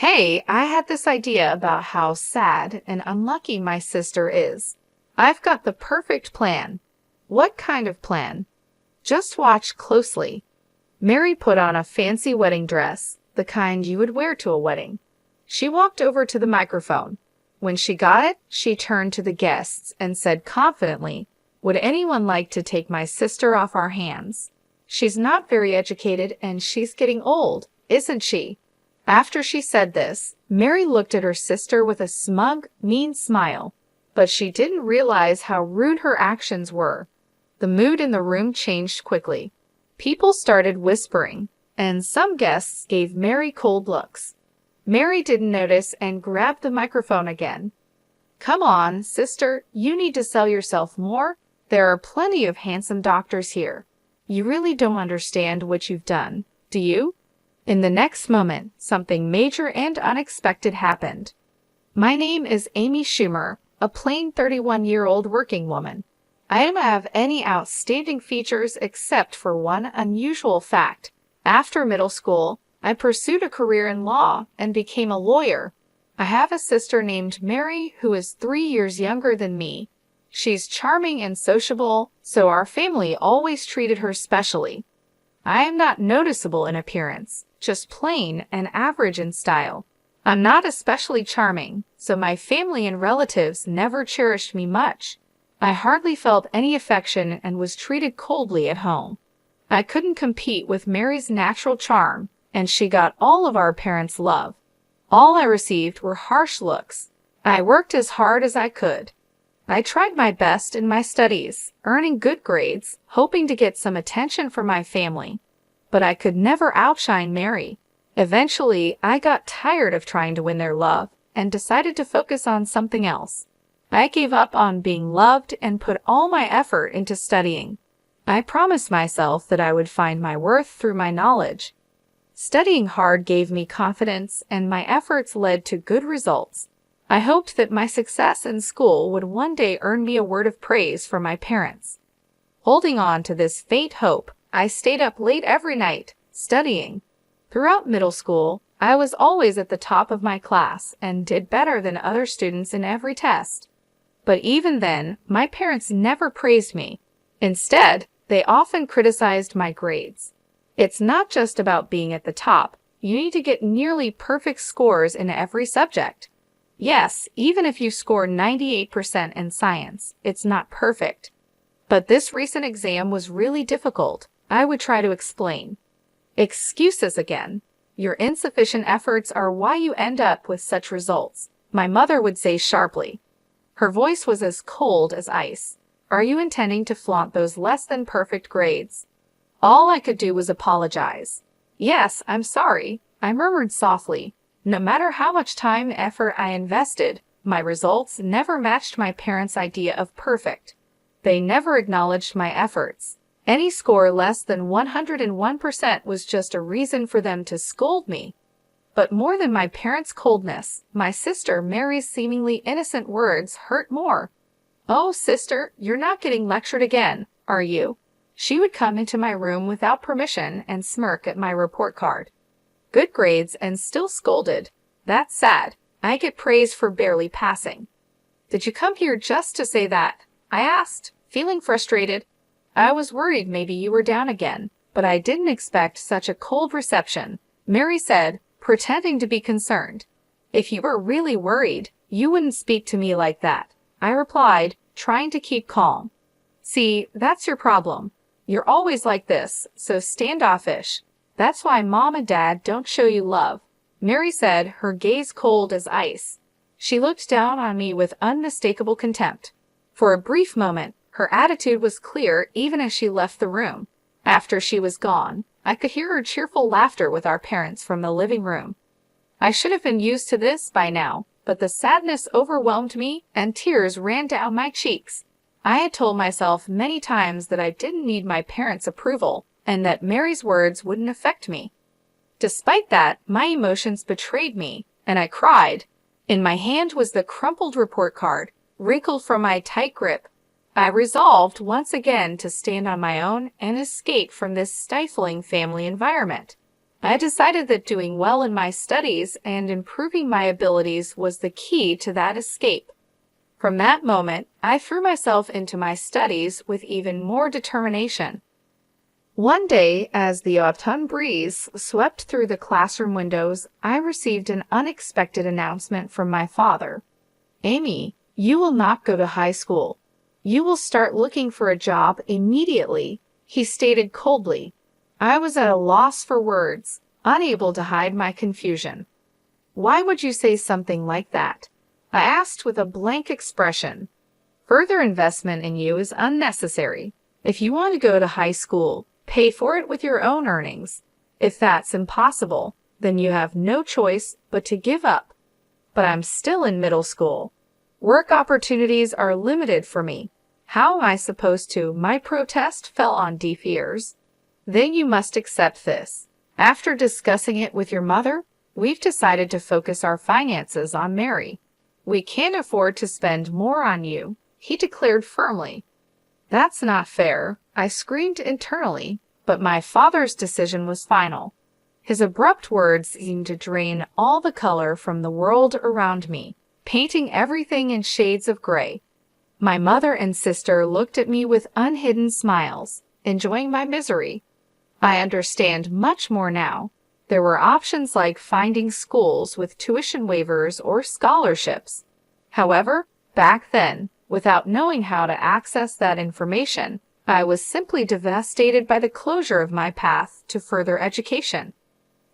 Hey, I had this idea about how sad and unlucky my sister is. I've got the perfect plan. What kind of plan? Just watch closely. Mary put on a fancy wedding dress, the kind you would wear to a wedding. She walked over to the microphone. When she got it, she turned to the guests and said confidently, "Would anyone like to take my sister off our hands? She's not very educated and she's getting old, isn't she?" After she said this, Mary looked at her sister with a smug, mean smile, but she didn't realize how rude her actions were. The mood in the room changed quickly. People started whispering, and some guests gave Mary cold looks. Mary didn't notice and grabbed the microphone again. "Come on, sister, you need to sell yourself more. There are plenty of handsome doctors here. You really don't understand what you've done, do you?" In the next moment, something major and unexpected happened. "My name is Amy Schumer, a plain 31-year-old working woman. I don't have any outstanding features except for one unusual fact. After middle school, I pursued a career in law and became a lawyer. I have a sister named Mary who is 3 years younger than me. She's charming and sociable, so our family always treated her specially. I am not noticeable in appearance, just plain and average in style. I'm not especially charming, so my family and relatives never cherished me much. I hardly felt any affection and was treated coldly at home. I couldn't compete with Mary's natural charm, and she got all of our parents' love. All I received were harsh looks. I worked as hard as I could. I tried my best in my studies, earning good grades, hoping to get some attention from my family. But I could never outshine Mary. Eventually, I got tired of trying to win their love and decided to focus on something else. I gave up on being loved and put all my effort into studying. I promised myself that I would find my worth through my knowledge. Studying hard gave me confidence, and my efforts led to good results. I hoped that my success in school would one day earn me a word of praise from my parents. Holding on to this faint hope, I stayed up late every night, studying. Throughout middle school, I was always at the top of my class and did better than other students in every test. But even then, my parents never praised me. Instead, they often criticized my grades. It's not just about being at the top. You need to get nearly perfect scores in every subject. Yes, even if you score 98% in science, it's not perfect. But this recent exam was really difficult. I would try to explain. "Excuses again. Your insufficient efforts are why you end up with such results," my mother would say sharply. Her voice was as cold as ice. "Are you intending to flaunt those less than perfect grades?" All I could do was apologize. "Yes, I'm sorry," I murmured softly. No matter how much time and effort I invested, my results never matched my parents' idea of perfect. They never acknowledged my efforts. Any score less than 101% was just a reason for them to scold me. But more than my parents' coldness, my sister Mary's seemingly innocent words hurt more. "Oh, sister, you're not getting lectured again, are you?" She would come into my room without permission and smirk at my report card. Good grades and still scolded. That's sad. I get praise for barely passing. "Did you come here just to say that?" I asked, feeling frustrated. "I was worried maybe you were down again, but I didn't expect such a cold reception," Mary said, pretending to be concerned. "If you were really worried, you wouldn't speak to me like that," I replied, trying to keep calm. "See, that's your problem. You're always like this, so standoffish. That's why Mom and Dad don't show you love," Mary said, her gaze cold as ice. She looked down on me with unmistakable contempt. For a brief moment, her attitude was clear even as she left the room. After she was gone, I could hear her cheerful laughter with our parents from the living room. I should have been used to this by now, but the sadness overwhelmed me and tears ran down my cheeks. I had told myself many times that I didn't need my parents' approval and that Mary's words wouldn't affect me. Despite that, my emotions betrayed me, and I cried. In my hand was the crumpled report card, wrinkled from my tight grip. I resolved once again to stand on my own and escape from this stifling family environment. I decided that doing well in my studies and improving my abilities was the key to that escape. From that moment, I threw myself into my studies with even more determination. One day, as the autumn breeze swept through the classroom windows, I received an unexpected announcement from my father. "Amy, you will not go to high school. You will start looking for a job immediately," he stated coldly. I was at a loss for words, unable to hide my confusion. "Why would you say something like that?" I asked with a blank expression. "Further investment in you is unnecessary. If you want to go to high school, pay for it with your own earnings. If that's impossible, then you have no choice but to give up." But I'm still in middle school. Work opportunities are limited for me. How am I supposed to? My protest fell on deaf ears. "Then you must accept this. After discussing it with your mother, we've decided to focus our finances on Mary. We can't afford to spend more on you," he declared firmly. "That's not fair," I screamed internally, but my father's decision was final. His abrupt words seemed to drain all the color from the world around me, painting everything in shades of gray. My mother and sister looked at me with unhidden smiles, enjoying my misery. I understand much more now. There were options like finding schools with tuition waivers or scholarships. However, back then, without knowing how to access that information, I was simply devastated by the closure of my path to further education.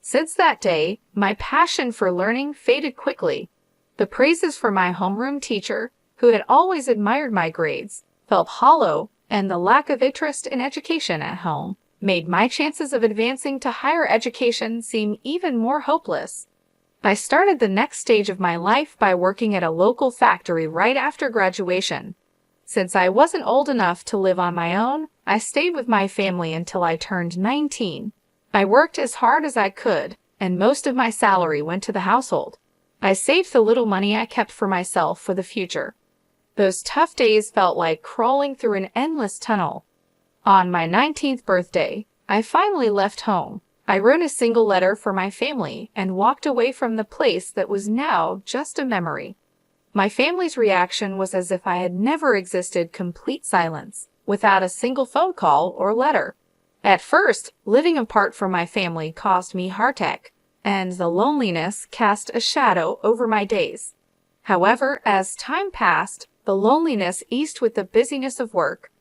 Since that day, my passion for learning faded quickly. The praises from my homeroom teacher, who had always admired my grades, felt hollow, and the lack of interest in education at home made my chances of advancing to higher education seem even more hopeless. I started the next stage of my life by working at a local factory right after graduation. Since I wasn't old enough to live on my own, I stayed with my family until I turned 19. I worked as hard as I could, and most of my salary went to the household. I saved the little money I kept for myself for the future. Those tough days felt like crawling through an endless tunnel. On my 19th birthday, I finally left home. I wrote a single letter for my family and walked away from the place that was now just a memory. My family's reaction was as if I had never existed. Complete silence, without a single phone call or letter. At first, living apart from my family caused me heartache, and the loneliness cast a shadow over my days. However, as time passed, the loneliness eased with the busyness of work.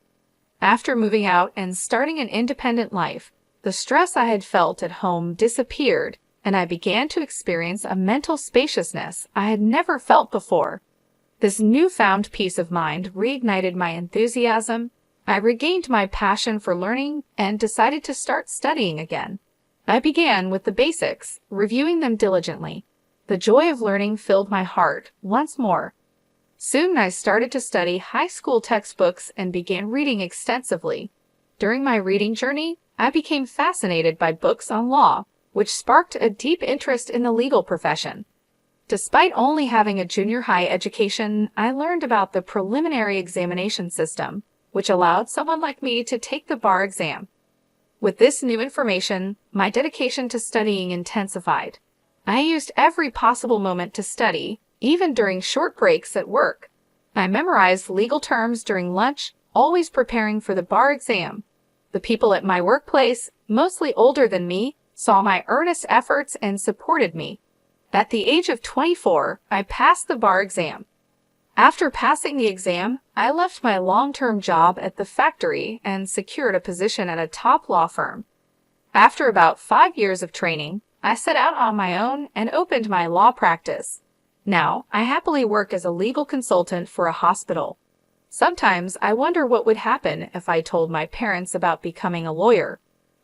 After moving out and starting an independent life, the stress I had felt at home disappeared, and I began to experience a mental spaciousness I had never felt before. This newfound peace of mind reignited my enthusiasm. I regained my passion for learning and decided to start studying again. I began with the basics, reviewing them diligently. The joy of learning filled my heart once more. Soon I started to study high school textbooks and began reading extensively. During my reading journey, I became fascinated by books on law, which sparked a deep interest in the legal profession. Despite only having a junior high education, I learned about the preliminary examination system, which allowed someone like me to take the bar exam. With this new information, my dedication to studying intensified. I used every possible moment to study, even during short breaks at work. I memorized legal terms during lunch, always preparing for the bar exam. The people at my workplace, mostly older than me, saw my earnest efforts and supported me. At the age of 24, I passed the bar exam. After passing the exam, I left my long-term job at the factory and secured a position at a top law firm. After about 5 years of training, I set out on my own and opened my law practice. Now, I happily work as a legal consultant for a hospital. Sometimes I wonder what would happen if I told my parents about becoming a lawyer.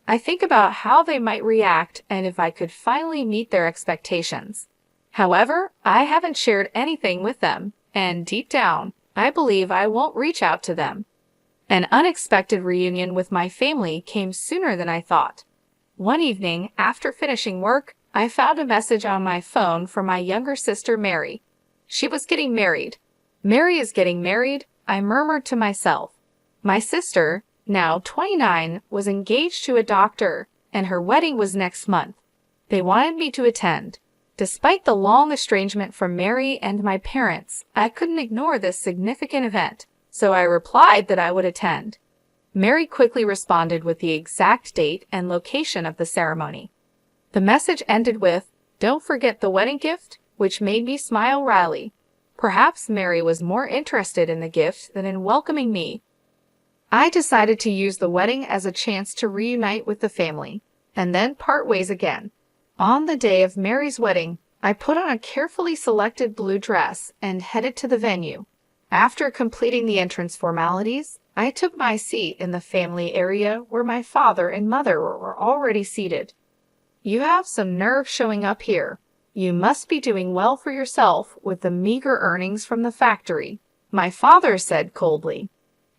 I think about how they might react and if I could finally meet their expectations. However, I haven't shared anything with them, and deep down, I believe I won't reach out to them. An unexpected reunion with my family came sooner than I thought. One evening, after finishing work, I found a message on my phone from my younger sister, Mary. She was getting married. "Mary is getting married," I murmured to myself. My sister, now 29, was engaged to a doctor, and her wedding was next month. They wanted me to attend. Despite the long estrangement from Mary and my parents, I couldn't ignore this significant event, so I replied that I would attend. Mary quickly responded with the exact date and location of the ceremony. The message ended with, "Don't forget the wedding gift," which made me smile wryly. Perhaps Mary was more interested in the gift than in welcoming me. I decided to use the wedding as a chance to reunite with the family, and then part ways again. On the day of Mary's wedding, I put on a carefully selected blue dress and headed to the venue. After completing the entrance formalities, I took my seat in the family area where my father and mother were already seated. "You have some nerve showing up here. You must be doing well for yourself with the meager earnings from the factory," my father said coldly.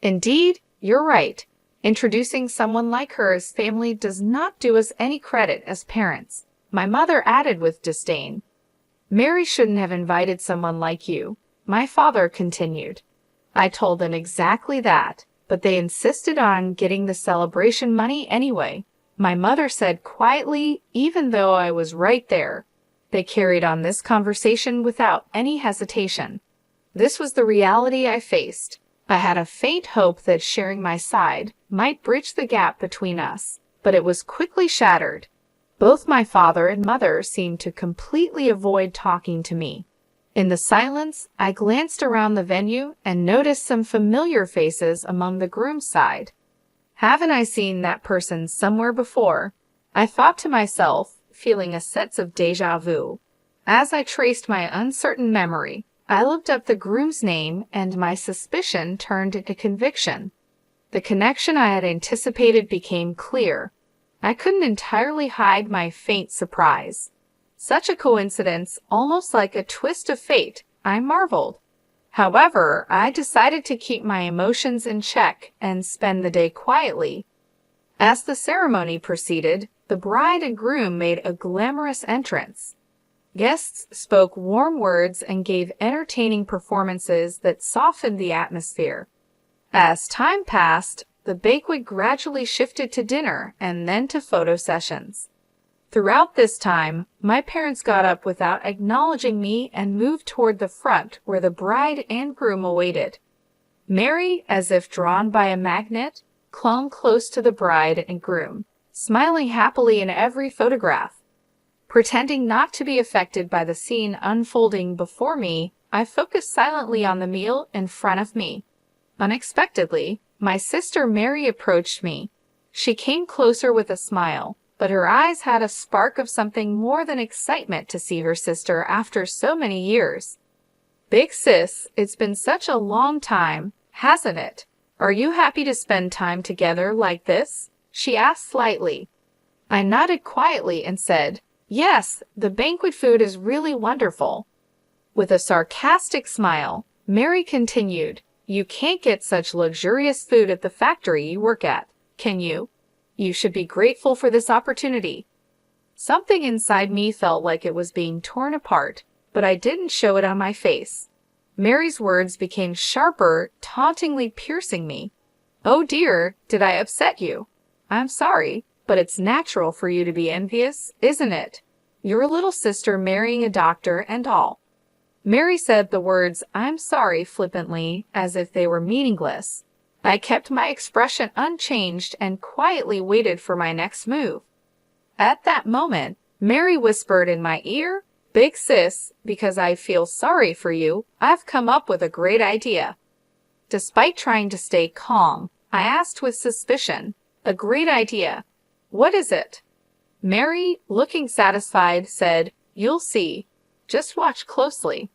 "Indeed, you're right. Introducing someone like her as family does not do us any credit as parents," my mother added with disdain. "Mary shouldn't have invited someone like you," my father continued. I told them exactly that, but they insisted on getting the celebration money anyway, my mother said quietly, even though I was right there. They carried on this conversation without any hesitation. This was the reality I faced. I had a faint hope that sharing my side might bridge the gap between us, but it was quickly shattered. Both my father and mother seemed to completely avoid talking to me. In the silence, I glanced around the venue and noticed some familiar faces among the groom's side. Haven't I seen that person somewhere before? I thought to myself, feeling a sense of déjà vu. As I traced my uncertain memory, I looked up the groom's name and my suspicion turned into conviction. The connection I had anticipated became clear. I couldn't entirely hide my faint surprise. Such a coincidence, almost like a twist of fate, I marveled. However, I decided to keep my emotions in check and spend the day quietly. As the ceremony proceeded, the bride and groom made a glamorous entrance. Guests spoke warm words and gave entertaining performances that softened the atmosphere. As time passed, the banquet gradually shifted to dinner and then to photo sessions. Throughout this time, my parents got up without acknowledging me and moved toward the front where the bride and groom awaited. Mary, as if drawn by a magnet, clung close to the bride and groom, smiling happily in every photograph. Pretending not to be affected by the scene unfolding before me, I focused silently on the meal in front of me. Unexpectedly, my sister Mary approached me. She came closer with a smile, but her eyes had a spark of something more than excitement to see her sister after so many years. "Big sis, it's been such a long time, hasn't it? Are you happy to spend time together like this?" she asked slightly. I nodded quietly and said, "Yes, the banquet food is really wonderful." With a sarcastic smile, Mary continued, "You can't get such luxurious food at the factory you work at, can you? You should be grateful for this opportunity." Something inside me felt like it was being torn apart, but I didn't show it on my face. Mary's words became sharper, tauntingly piercing me. "Oh dear, did I upset you? I'm sorry, but it's natural for you to be envious, isn't it? Your little sister marrying a doctor and all." Mary said the words "I'm sorry" flippantly, as if they were meaningless. I kept my expression unchanged and quietly waited for my next move. At that moment, Mary whispered in my ear, "Big sis, because I feel sorry for you, I've come up with a great idea." Despite trying to stay calm, I asked with suspicion, "A great idea? What is it?" Mary, looking satisfied, said, "You'll see. Just watch closely."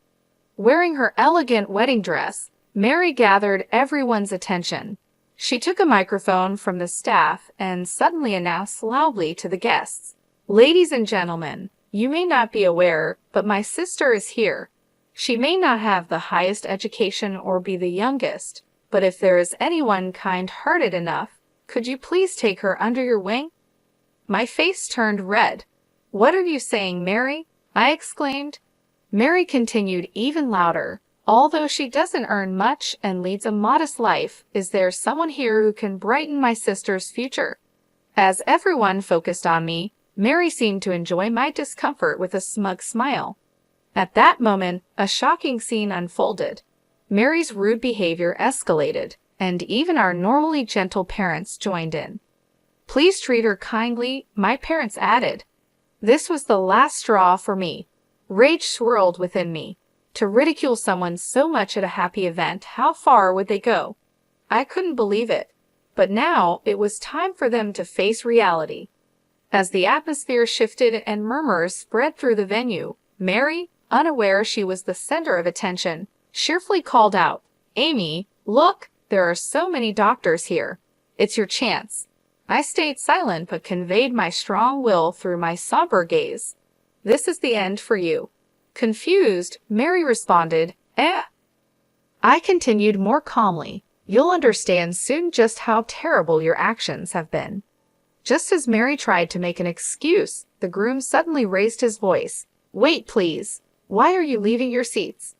Wearing her elegant wedding dress, Mary gathered everyone's attention. She took a microphone from the staff and suddenly announced loudly to the guests, "Ladies and gentlemen, you may not be aware, but my sister is here. She may not have the highest education or be the youngest, but if there is anyone kind-hearted enough, could you please take her under your wing?" My face turned red. "What are you saying, Mary?" I exclaimed. Mary continued even louder. "Although she doesn't earn much and leads a modest life, is there someone here who can brighten my sister's future?" As everyone focused on me, Mary seemed to enjoy my discomfort with a smug smile. At that moment, a shocking scene unfolded. Mary's rude behavior escalated, and even our normally gentle parents joined in. "Please treat her kindly," my parents added. This was the last straw for me. Rage swirled within me. To ridicule someone so much at a happy event, how far would they go? I couldn't believe it. But now it was time for them to face reality. As the atmosphere shifted and murmurs spread through the venue, Mary, unaware she was the center of attention, cheerfully called out, "Amy, look, there are so many doctors here. It's your chance." I stayed silent but conveyed my strong will through my somber gaze. "This is the end for you." Confused, Mary responded, "Eh?" I continued more calmly, "You'll understand soon just how terrible your actions have been." Just as Mary tried to make an excuse, the groom suddenly raised his voice. "Wait, please. Why are you leaving your seats?"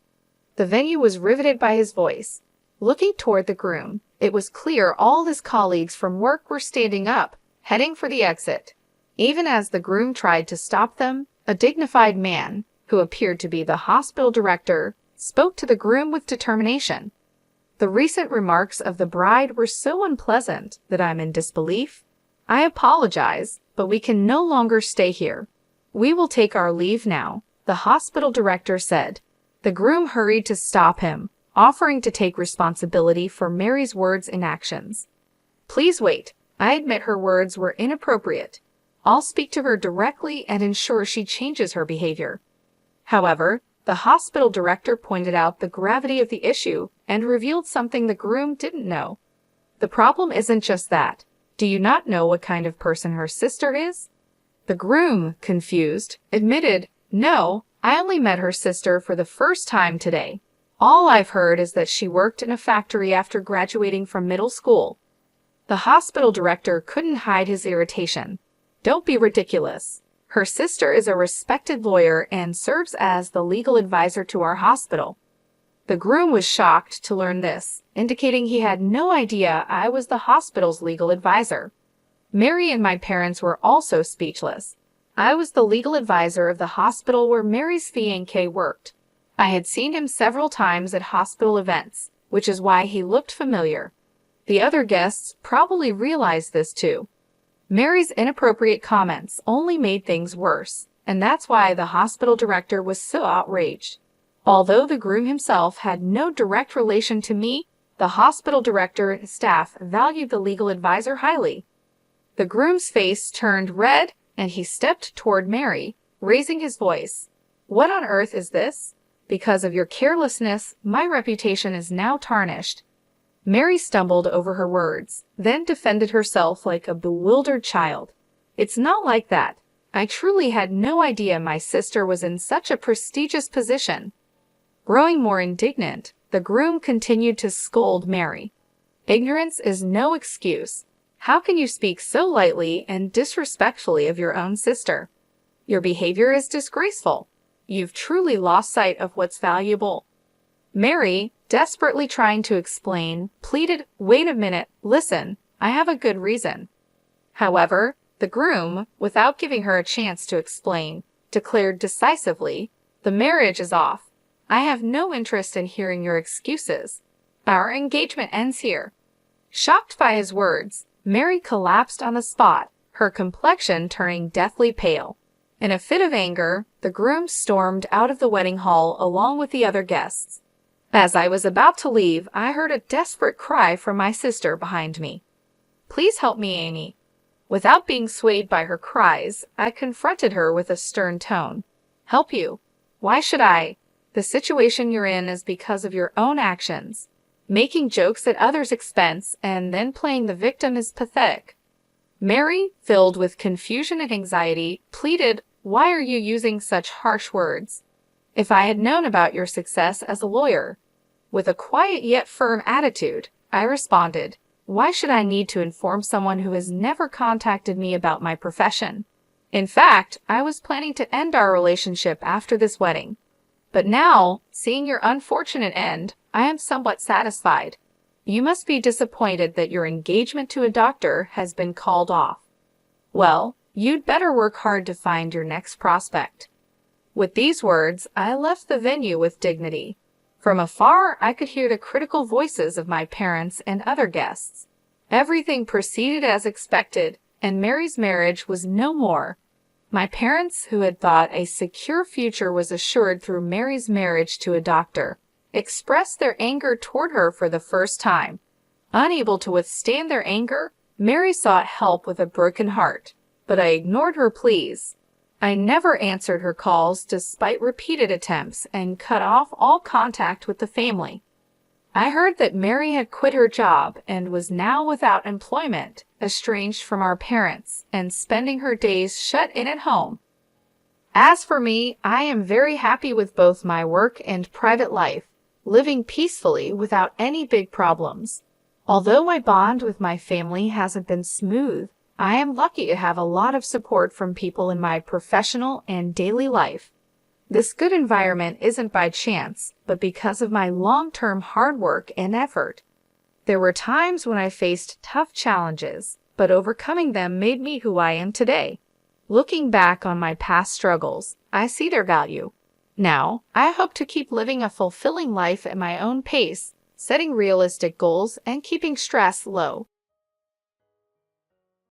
The venue was riveted by his voice. Looking toward the groom, it was clear all his colleagues from work were standing up, heading for the exit. Even as the groom tried to stop them, a dignified man, who appeared to be the hospital director, spoke to the groom with determination. "The recent remarks of the bride were so unpleasant that I'm in disbelief. I apologize, but we can no longer stay here. We will take our leave now," the hospital director said. The groom hurried to stop him, offering to take responsibility for Mary's words and actions. "Please wait. I admit her words were inappropriate. I'll speak to her directly and ensure she changes her behavior." However, the hospital director pointed out the gravity of the issue and revealed something the groom didn't know. "The problem isn't just that. Do you not know what kind of person her sister is?" The groom, confused, admitted, "No, I only met her sister for the first time today. All I've heard is that she worked in a factory after graduating from middle school." The hospital director couldn't hide his irritation. "Don't be ridiculous. Her sister is a respected lawyer and serves as the legal advisor to our hospital." The groom was shocked to learn this, indicating he had no idea I was the hospital's legal advisor. Mary and my parents were also speechless. I was the legal advisor of the hospital where Mary's fiancé worked. I had seen him several times at hospital events, which is why he looked familiar. The other guests probably realized this too. Mary's inappropriate comments only made things worse, and that's why the hospital director was so outraged. Although the groom himself had no direct relation to me, the hospital director and staff valued the legal advisor highly. The groom's face turned red, and he stepped toward Mary, raising his voice. "What on earth is this? Because of your carelessness, my reputation is now tarnished." Mary stumbled over her words, then defended herself like a bewildered child. "It's not like that. I truly had no idea my sister was in such a prestigious position." Growing more indignant, the groom continued to scold Mary. "Ignorance is no excuse. How can you speak so lightly and disrespectfully of your own sister? Your behavior is disgraceful. You've truly lost sight of what's valuable." Mary, desperately trying to explain, pleaded, "Wait a minute, listen, I have a good reason." However, the groom, without giving her a chance to explain, declared decisively, "The marriage is off. I have no interest in hearing your excuses. Our engagement ends here." Shocked by his words, Mary collapsed on the spot, her complexion turning deathly pale. In a fit of anger, the groom stormed out of the wedding hall along with the other guests. As I was about to leave, I heard a desperate cry from my sister behind me. "Please help me, Amy." Without being swayed by her cries, I confronted her with a stern tone. "Help you? Why should I? The situation you're in is because of your own actions. Making jokes at others' expense and then playing the victim is pathetic." Mary, filled with confusion and anxiety, pleaded, "Why are you using such harsh words? If I had known about your success as a lawyer." With a quiet yet firm attitude, I responded, "Why should I need to inform someone who has never contacted me about my profession? In fact, I was planning to end our relationship after this wedding. But now, seeing your unfortunate end, I am somewhat satisfied. You must be disappointed that your engagement to a doctor has been called off. Well, You'd better work hard to find your next prospect." With these words, I left the venue with dignity. From afar, I could hear the critical voices of my parents and other guests. Everything proceeded as expected, and Mary's marriage was no more. My parents, who had thought a secure future was assured through Mary's marriage to a doctor, expressed their anger toward her for the first time. Unable to withstand their anger, Mary sought help with a broken heart, but I ignored her pleas. I never answered her calls despite repeated attempts and cut off all contact with the family. I heard that Mary had quit her job and was now without employment, estranged from our parents, and spending her days shut in at home. As for me, I am very happy with both my work and private life, living peacefully without any big problems. Although my bond with my family hasn't been smooth, I am lucky to have a lot of support from people in my professional and daily life. This good environment isn't by chance, but because of my long-term hard work and effort. There were times when I faced tough challenges, but overcoming them made me who I am today. Looking back on my past struggles, I see their value. Now, I hope to keep living a fulfilling life at my own pace, setting realistic goals and keeping stress low.